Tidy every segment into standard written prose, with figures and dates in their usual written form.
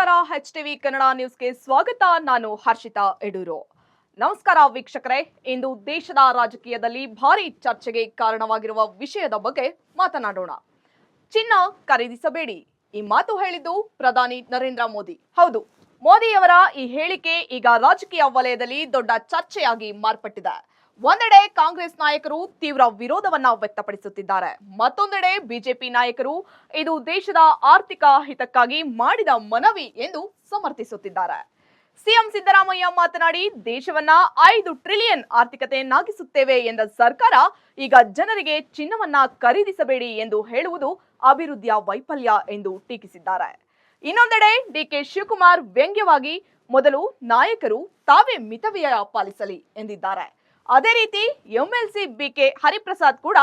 ನಮಸ್ಕಾರ HTV ಕನ್ನಡ ನ್ಯೂಸ್ಗೆ ಸ್ವಾಗತ. ನಾನು ಹರ್ಷಿತಾ ಎಡೂರು. ನಮಸ್ಕಾರ ವೀಕ್ಷಕರೇ, ಇಂದು ದೇಶದ ರಾಜಕೀಯದಲ್ಲಿ ಭಾರಿ ಚರ್ಚೆಗೆ ಕಾರಣವಾಗಿರುವ ವಿಷಯದ ಬಗ್ಗೆ ಮಾತನಾಡೋಣ. ಚಿನ್ನ ಖರೀದಿಸಬೇಡಿ, ಈ ಮಾತು ಹೇಳಿದ್ದು ಪ್ರಧಾನಿ ನರೇಂದ್ರ ಮೋದಿ. ಹೌದು, ಮೋದಿಯವರ ಈ ಹೇಳಿಕೆ ಈಗ ರಾಜಕೀಯ ವಲಯದಲ್ಲಿ ದೊಡ್ಡ ಚರ್ಚೆಯಾಗಿ ಮಾರ್ಪಟ್ಟಿದೆ. ಒಂದೆಡೆ ಕಾಂಗ್ರೆಸ್ ನಾಯಕರು ತೀವ್ರ ವಿರೋಧವನ್ನ ವ್ಯಕ್ತಪಡಿಸುತ್ತಿದ್ದಾರೆ, ಮತ್ತೊಂದೆಡೆ ಬಿಜೆಪಿ ನಾಯಕರು ಇದು ದೇಶದ ಆರ್ಥಿಕ ಹಿತಕ್ಕಾಗಿ ಮಾಡಿದ ಮನವಿ ಎಂದು ಸಮರ್ಥಿಸುತ್ತಿದ್ದಾರೆ. ಸಿಎಂ ಸಿದ್ದರಾಮಯ್ಯ ಮಾತನಾಡಿ, ದೇಶವನ್ನ 5 ಟ್ರಿಲಿಯನ್ ಆರ್ಥಿಕತೆಯನ್ನಾಗಿಸುತ್ತೇವೆ ಎಂದ ಸರ್ಕಾರ ಈಗ ಜನರಿಗೆ ಚಿನ್ನವನ್ನ ಖರೀದಿಸಬೇಡಿ ಎಂದು ಹೇಳುವುದು ಅಭಿವೃದ್ಧಿಯ ವೈಫಲ್ಯ ಎಂದು ಟೀಕಿಸಿದ್ದಾರೆ. ಇನ್ನೊಂದೆಡೆ ಡಿಕೆ ಶಿವಕುಮಾರ್ ವ್ಯಂಗ್ಯವಾಗಿ, ಮೊದಲು ನಾಯಕರು ತಾವೇ ಮಿತವ್ಯಯ ಪಾಲಿಸಲಿ ಎಂದಿದ್ದಾರೆ. ಅದೇ ರೀತಿ ಎಂಎಲ್ಸಿ ಬಿಕೆ ಹರಿಪ್ರಸಾದ್ ಕೂಡ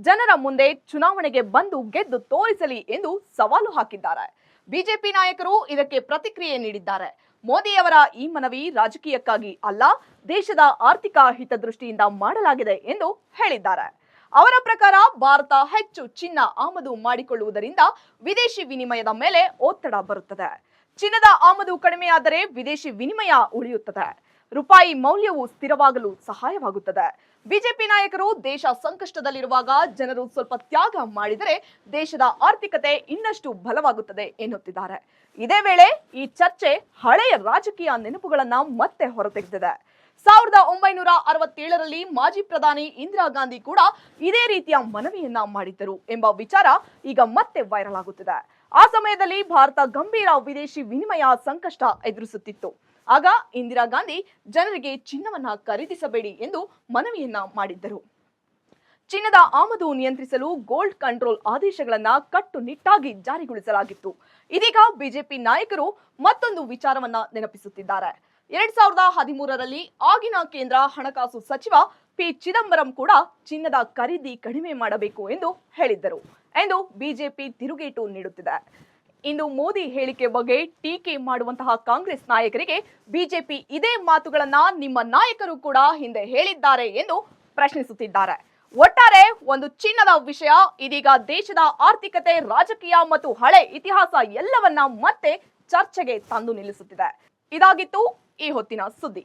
ಜನರ ಮುಂದೆ ಚುನಾವಣೆಗೆ ಬಂದು ಗೆದ್ದು ತೋರಿಸಲಿ ಎಂದು ಸವಾಲು ಹಾಕಿದ್ದಾರೆ. ಬಿಜೆಪಿ ನಾಯಕರು ಇದಕ್ಕೆ ಪ್ರತಿಕ್ರಿಯೆ ನೀಡಿದ್ದಾರೆ. ಮೋದಿಯವರ ಈ ಮನವಿ ರಾಜಕೀಯಕ್ಕಾಗಿ ಅಲ್ಲ, ದೇಶದ ಆರ್ಥಿಕ ಹಿತದೃಷ್ಟಿಯಿಂದ ಮಾಡಲಾಗಿದೆ ಎಂದು ಹೇಳಿದ್ದಾರೆ. ಅವರ ಪ್ರಕಾರ ಭಾರತ ಹೆಚ್ಚು ಚಿನ್ನ ಆಮದು ಮಾಡಿಕೊಳ್ಳುವುದರಿಂದ ವಿದೇಶಿ ವಿನಿಮಯದ ಮೇಲೆ ಒತ್ತಡ ಬರುತ್ತದೆ. ಚಿನ್ನದ ಆಮದು ಕಡಿಮೆಯಾದರೆ ವಿದೇಶಿ ವಿನಿಮಯ ಉಳಿಯುತ್ತದೆ, ರೂಪಾಯಿ ಮೌಲ್ಯವು ಸ್ಥಿರವಾಗಲು ಸಹಾಯವಾಗುತ್ತದೆ. ಬಿಜೆಪಿ ನಾಯಕರು ದೇಶ ಸಂಕಷ್ಟದಲ್ಲಿರುವಾಗ ಜನರು ಸ್ವಲ್ಪ ತ್ಯಾಗ ಮಾಡಿದರೆ ದೇಶದ ಆರ್ಥಿಕತೆ ಇನ್ನಷ್ಟು ಬಲವಾಗುತ್ತದೆ ಎನ್ನುತ್ತಿದ್ದಾರೆ. ಇದೇ ವೇಳೆ ಈ ಚರ್ಚೆ ಹಳೆಯ ರಾಜಕೀಯ ನೆನಪುಗಳನ್ನ ಮತ್ತೆ ಹೊರತೆಗೆದಿದೆ. 1967ರಲ್ಲಿ ಮಾಜಿ ಪ್ರಧಾನಿ ಇಂದಿರಾ ಗಾಂಧಿ ಕೂಡ ಇದೇ ರೀತಿಯ ಮನವಿಯನ್ನ ಮಾಡಿದ್ದರು ಎಂಬ ವಿಚಾರ ಈಗ ಮತ್ತೆ ವೈರಲ್ ಆಗುತ್ತಿದೆ. ಆ ಸಮಯದಲ್ಲಿ ಭಾರತ ಗಂಭೀರ ವಿದೇಶಿ ವಿನಿಮಯ ಸಂಕಷ್ಟ ಎದುರಿಸುತ್ತಿತ್ತು. ಆಗ ಇಂದಿರಾ ಗಾಂಧಿ ಜನರಿಗೆ ಚಿನ್ನವನ್ನ ಖರೀದಿಸಬೇಡಿ ಎಂದು ಮನವಿಯನ್ನ ಮಾಡಿದ್ದರು. ಚಿನ್ನದ ಆಮದು ನಿಯಂತ್ರಿಸಲು ಗೋಲ್ಡ್ ಕಂಟ್ರೋಲ್ ಆದೇಶಗಳನ್ನ ಕಟ್ಟುನಿಟ್ಟಾಗಿ ಜಾರಿಗೊಳಿಸಲಾಗಿತ್ತು. ಇದೀಗ ಬಿಜೆಪಿ ನಾಯಕರು ಮತ್ತೊಂದು ವಿಚಾರವನ್ನ ನೆನಪಿಸುತ್ತಿದ್ದಾರೆ. 2013ರಲ್ಲಿ ಆಗಿನ ಕೇಂದ್ರ ಹಣಕಾಸು ಸಚಿವ ಪಿ ಚಿದಂಬರಂ ಕೂಡ ಚಿನ್ನದ ಖರೀದಿ ಕಡಿಮೆ ಮಾಡಬೇಕು ಎಂದು ಹೇಳಿದ್ದರು ಎಂದು ಬಿಜೆಪಿ ತಿರುಗೇಟು ನೀಡುತ್ತಿದೆ. ಇಂದು ಮೋದಿ ಹೇಳಿಕೆ ಬಗ್ಗೆ ಟೀಕೆ ಮಾಡುವಂತಹ ಕಾಂಗ್ರೆಸ್ ನಾಯಕರಿಗೆ ಬಿಜೆಪಿ ಇದೇ ಮಾತುಗಳನ್ನ ನಿಮ್ಮ ನಾಯಕರು ಕೂಡ ಹಿಂದೆ ಹೇಳಿದ್ದಾರೆ ಎಂದು ಪ್ರಶ್ನಿಸುತ್ತಿದ್ದಾರೆ. ಒಟ್ಟಾರೆ ಒಂದು ಚಿನ್ನದ ವಿಷಯ ಇದೀಗ ದೇಶದ ಆರ್ಥಿಕತೆ, ರಾಜಕೀಯ ಮತ್ತು ಹಳೆ ಇತಿಹಾಸ ಎಲ್ಲವನ್ನ ಮತ್ತೆ ಚರ್ಚೆಗೆ ತಂದು ನಿಲ್ಲಿಸುತ್ತಿದೆ. ಇದಾಗಿತ್ತು ಈ ಹೊತ್ತಿನ ಸುದ್ದಿ.